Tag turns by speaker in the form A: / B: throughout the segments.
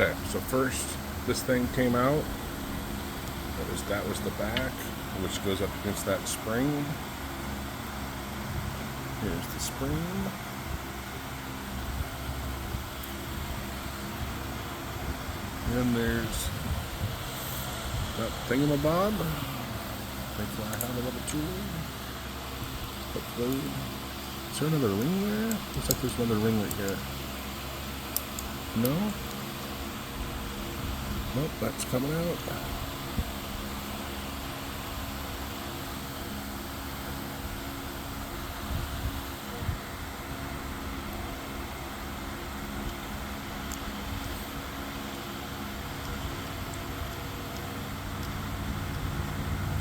A: Okay, so first this thing came out. That was the back, which goes up against that spring. Here's the spring. And there's that thingamabob. Thankfully I have another tool. Hopefully. Is there another ring there? Looks like there's another ring right here. No? Nope, that's coming out.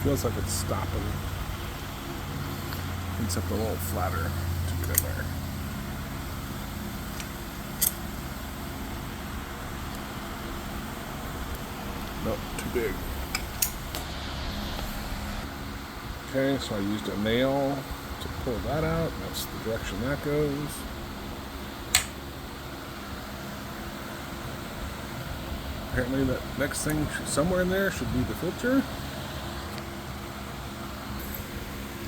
A: Feels like it's stopping. Except a little flatter to get in there. Nope, too big. Okay, so I used a nail to pull that out. That's the direction that goes. Apparently that next thing somewhere in there should be the filter.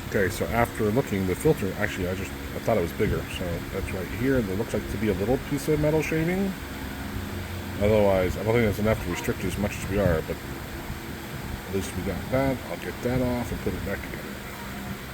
A: Okay, so after looking, the filter, actually I thought it was bigger, so that's right here. There looks like to be a little piece of metal shaving. Otherwise, I don't think that's enough to restrict as much as we are, but at least we got that. I'll get that off and put it back together.